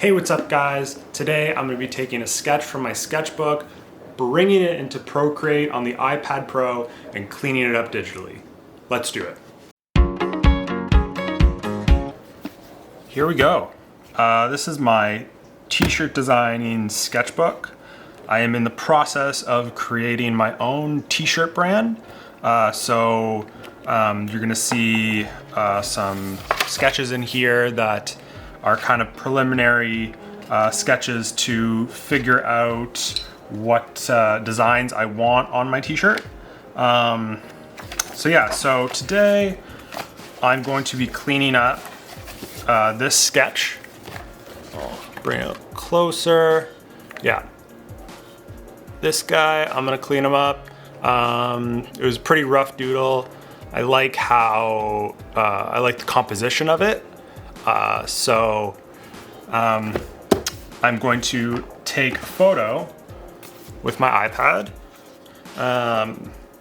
Hey, what's up guys? Today I'm going to be taking a sketch from my sketchbook, bringing it into Procreate on the iPad Pro, and cleaning it up digitally. Let's do it. Here we go. This is my t-shirt designing sketchbook. I am in the process of creating my own t-shirt brand. You're going to see some sketches in here that are kind of preliminary sketches to figure out what designs I want on my t-shirt. So today I'm going to be cleaning up this sketch. I'll bring it closer. Yeah. This guy, I'm gonna clean him up. It was a pretty rough doodle. I like how, I like the composition of it. I'm going to take a photo with my iPad.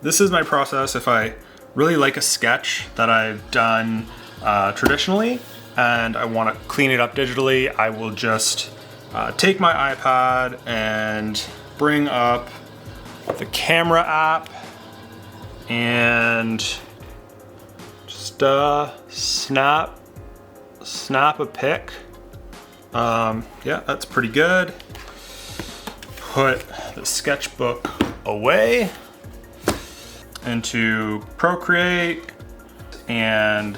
This is my process if I really like a sketch that I've done traditionally and I want to clean it up digitally. I will just take my iPad and bring up the camera app and just snap a pic. Yeah, that's pretty good. Put the sketchbook away into Procreate and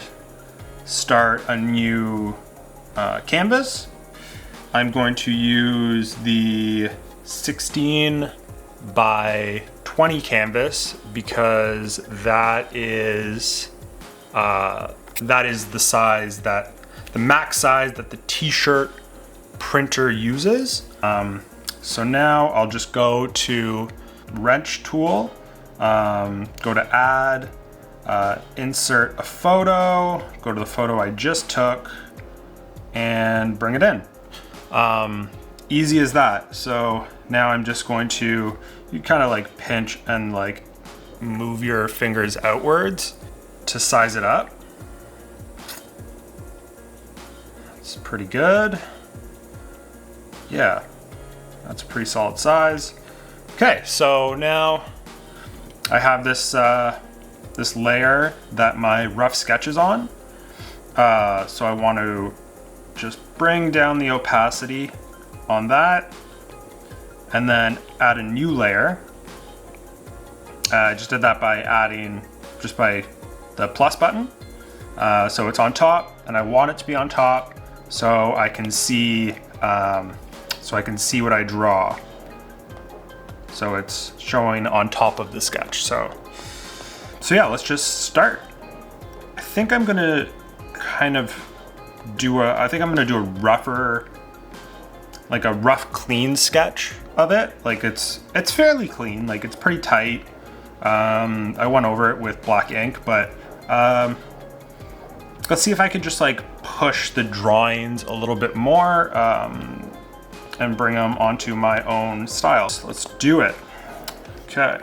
start a new canvas. I'm going to use the 16 by 20 canvas because that is the size that the max size that the t-shirt printer uses. So now I'll just go to wrench tool, go to add, insert a photo, go to the photo I just took and bring it in. Easy as that. So now I'm just going to, you kind of like pinch and like move your fingers outwards to size it up. It's pretty good. Yeah, that's a pretty solid size. Okay, so now I have this this layer that my rough sketch is on. So I want to just bring down the opacity on that and then add a new layer. I just did that by adding just by the plus button. So it's on top and I want it to be on top so I can see what I draw. So it's showing on top of the sketch. So yeah, let's just start. I think I'm gonna kind of do a rougher, like a rough clean sketch of it. Like it's fairly clean, like it's pretty tight. I went over it with black ink, but let's see if I could just like push the drawings a little bit more and bring them onto my own style. So let's do it. Okay.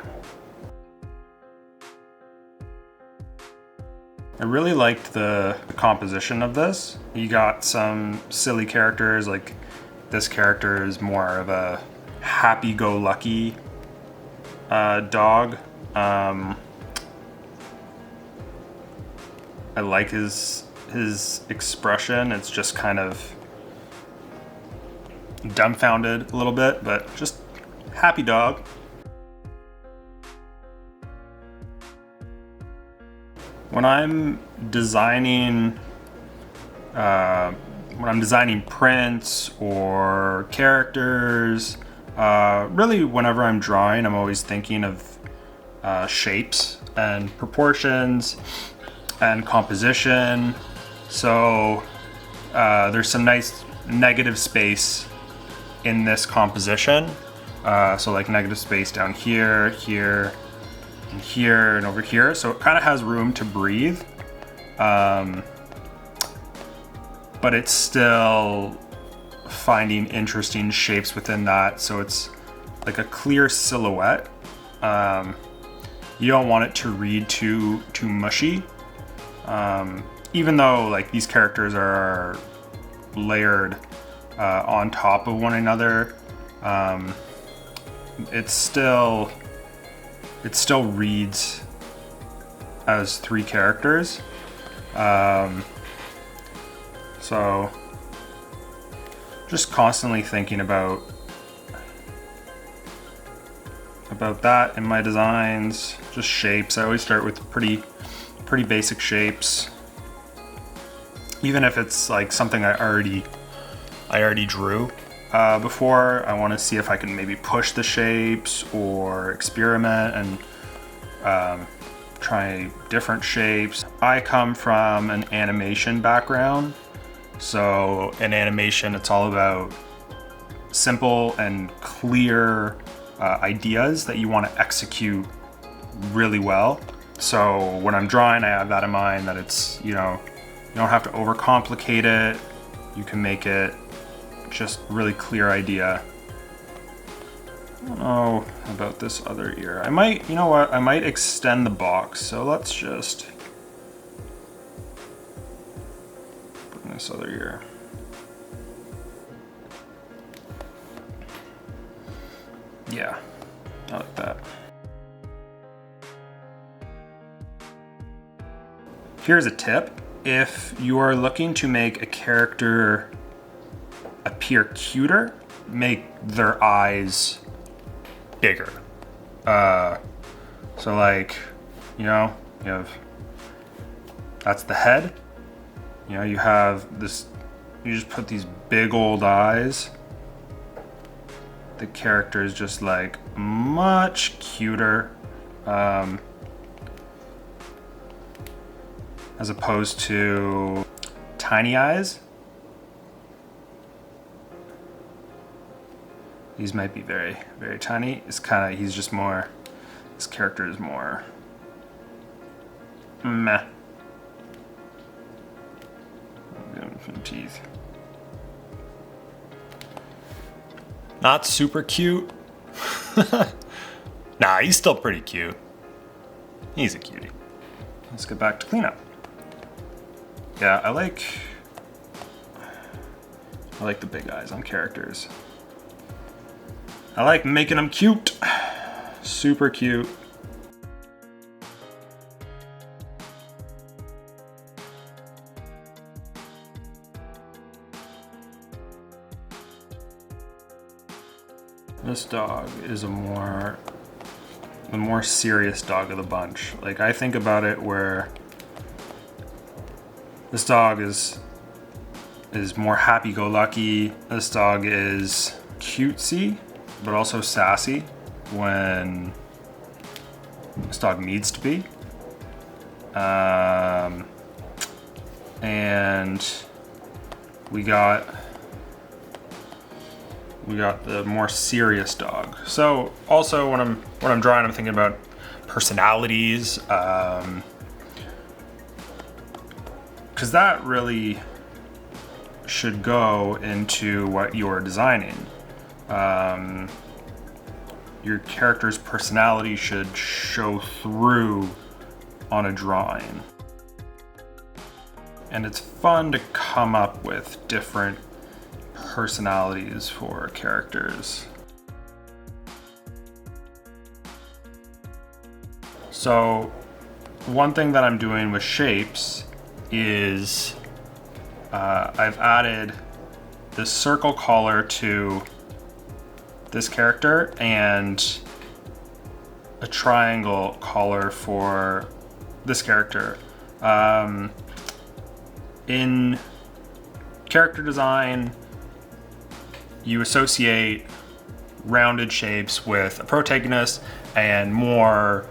I really liked the composition of this. You got some silly characters, like this character is more of a happy-go-lucky dog. I like his expression. It's just kind of dumbfounded a little bit, but just happy dog. When I'm designing prints or characters, really whenever I'm drawing, I'm always thinking of shapes and proportions and composition. So there's some nice negative space in this composition. So like negative space down here, here, and here, and over here. So it kind of has room to breathe. But it's still finding interesting shapes within that. So it's like a clear silhouette. You don't want it to read too mushy. Even though like these characters are layered on top of one another, it still reads as 3 characters. So just constantly thinking about that in my designs. Just shapes. I always start with pretty basic shapes, even if it's like something I already drew before. I want to see if I can maybe push the shapes or experiment and try different shapes. I come from an animation background, so in animation it's all about simple and clear ideas that you want to execute really well. So when I'm drawing, I have that in mind, that it's, you know, you don't have to overcomplicate it. You can make it just really clear idea. I don't know about this other ear. I might, you know what, I might extend the box. So let's just bring this other ear. Yeah, I like that. Here's a tip. If you are looking to make a character appear cuter, make their eyes bigger. So like, you know, you have, that's the head. You know, you have this, you just put these big old eyes. The character is just like much cuter, as opposed to tiny eyes. These might be very, very tiny. It's kind of, he's just more, this character is more meh. Give him some teeth. Not super cute. Nah, he's still pretty cute. He's a cutie. Let's get back to cleanup. Yeah, I like the big eyes on characters. I like making them cute. Super cute. This dog is the more serious dog of the bunch. Like, I think about it where this dog is more happy-go-lucky. This dog is cutesy, but also sassy when this dog needs to be. And we got the more serious dog. So also when I'm drawing, I'm thinking about personalities, because that really should go into what you're designing. Your character's personality should show through on a drawing. And it's fun to come up with different personalities for characters. So one thing that I'm doing with shapes is I've added this circle collar to this character and a triangle collar for this character. In character design, you associate rounded shapes with a protagonist and more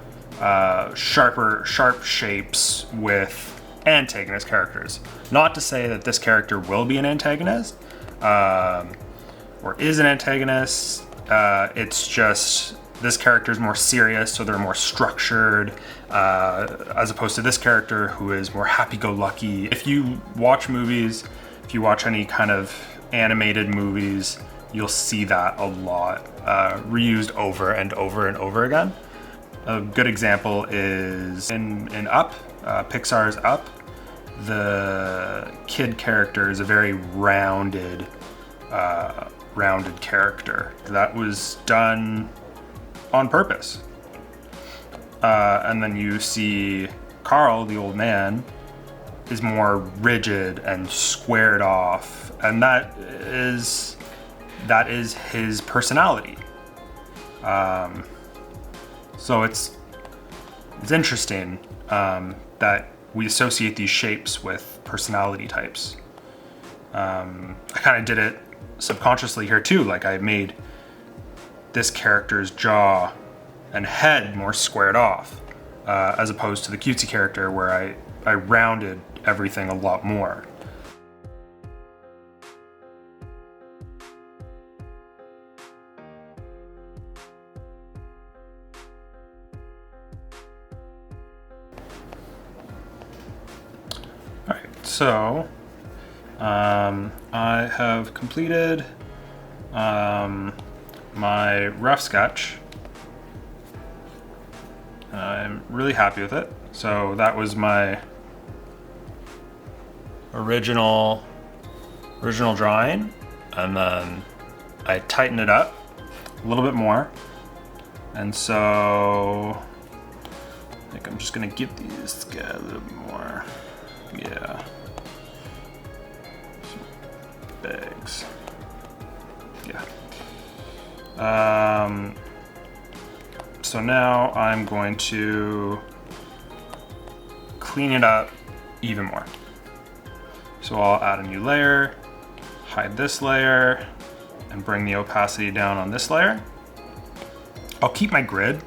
sharp shapes with antagonist characters. Not to say that this character will be an antagonist or is an antagonist. It's just this character is more serious, so they're more structured, as opposed to this character who is more happy-go-lucky. If you watch movies, if you watch any kind of animated movies, you'll see that a lot, reused over and over and over again. A good example is in Up, Pixar's Up. The kid character is a very rounded rounded character. That was done on purpose. And then you see Carl, the old man, is more rigid and squared off, and that is his personality. So it's interesting that we associate these shapes with personality types. I kind of did it subconsciously here too. Like, I made this character's jaw and head more squared off, as opposed to the cutesy character where I rounded everything a lot more. All right, so I have completed my rough sketch. I'm really happy with it. So that was my original drawing, and then I tightened it up a little bit more. And so I think I'm just gonna give these guys a little bit more. Yeah. Some bags. Yeah. So now I'm going to clean it up even more. So I'll add a new layer, hide this layer, and bring the opacity down on this layer. I'll keep my grid,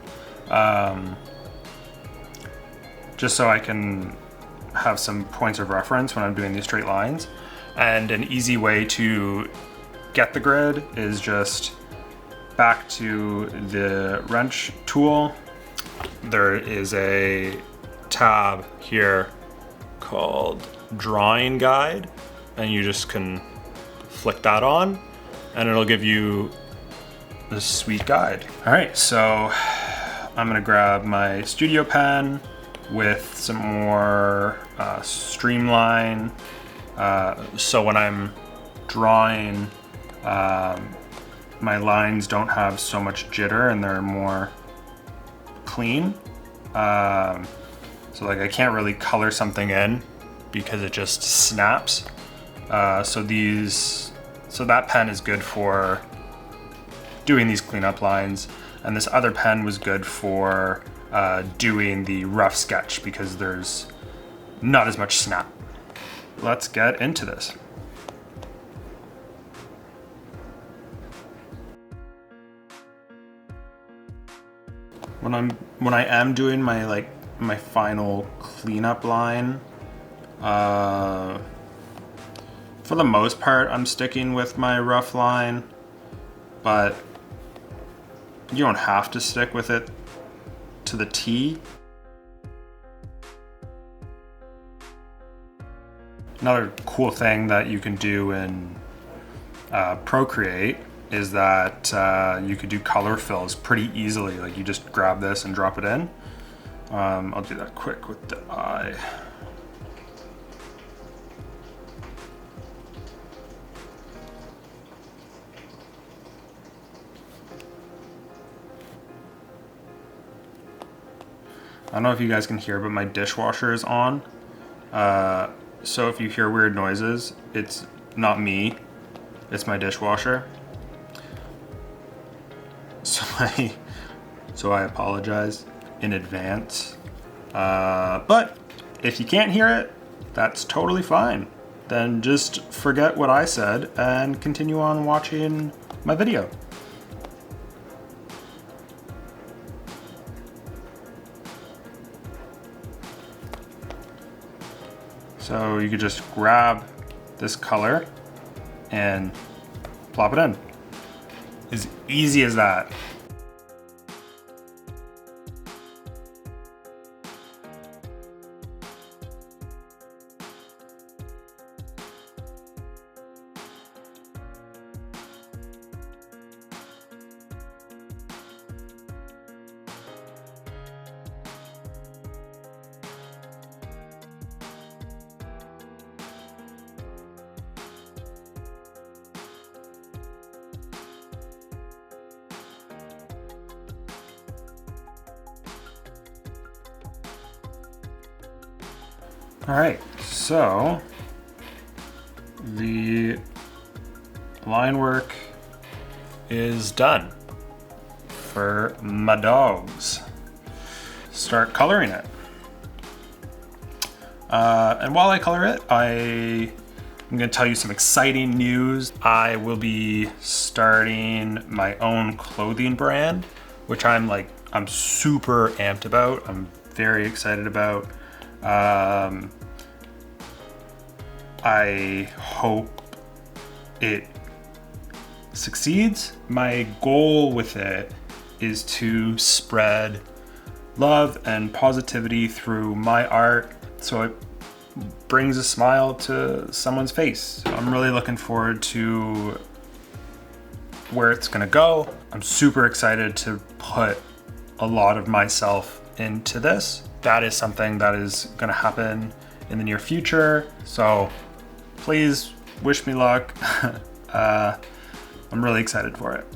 just so I can have some points of reference when I'm doing these straight lines. And an easy way to get the grid is just back to the wrench tool. There is a tab here called Drawing Guide, and you just can flick that on and it'll give you this sweet guide. All right, so I'm gonna grab my studio pen with some more streamline, so when I'm drawing, my lines don't have so much jitter and they're more clean. So like, I can't really color something in because it just snaps. So that pen is good for doing these cleanup lines, and this other pen was good for doing the rough sketch because there's not as much snap. Let's get into this. When I am doing my my final cleanup line, for the most part I'm sticking with my rough line, but you don't have to stick with it to the T. Another cool thing that you can do in Procreate is that you could do color fills pretty easily. Like, you just grab this and drop it in. I'll do that quick with the eye. I don't know if you guys can hear, but my dishwasher is on. So if you hear weird noises, it's not me, it's my dishwasher. So I apologize in advance. But if you can't hear it, that's totally fine. Then just forget what I said and continue on watching my video. So you could just grab this color and plop it in. As easy as that. All right, so the line work is done for my dogs. Start coloring it. And while I color it, I'm gonna tell you some exciting news. I will be starting my own clothing brand, which I'm super amped about. I'm very excited about. I hope it succeeds. My goal with it is to spread love and positivity through my art so it brings a smile to someone's face. I'm really looking forward to where it's gonna go. I'm super excited to put a lot of myself into this. That is something that is gonna happen in the near future. So please wish me luck. I'm really excited for it.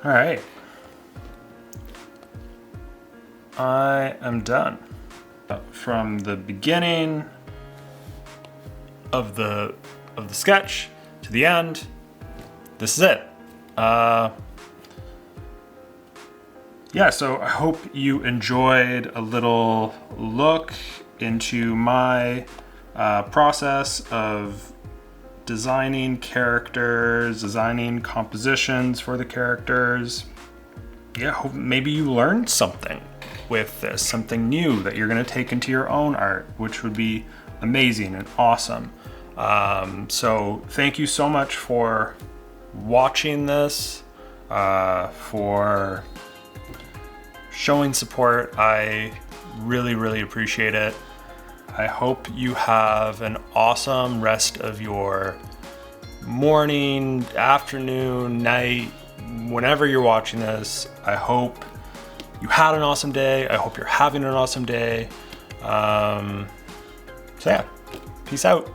All right, I am done. From the beginning of the sketch to the end, this is it. Yeah, so I hope you enjoyed a little look into my process of designing characters, designing compositions for the characters. Yeah, maybe you learned something with this, something new that you're gonna take into your own art, which would be amazing and awesome. So thank you so much for watching this, for showing support. I really, really appreciate it. I hope you have an awesome rest of your morning, afternoon, night, whenever you're watching this. I hope you had an awesome day. I hope you're having an awesome day. So yeah, peace out.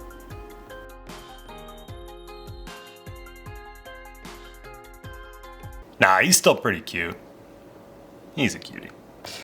Nah, he's still pretty cute. He's a cutie.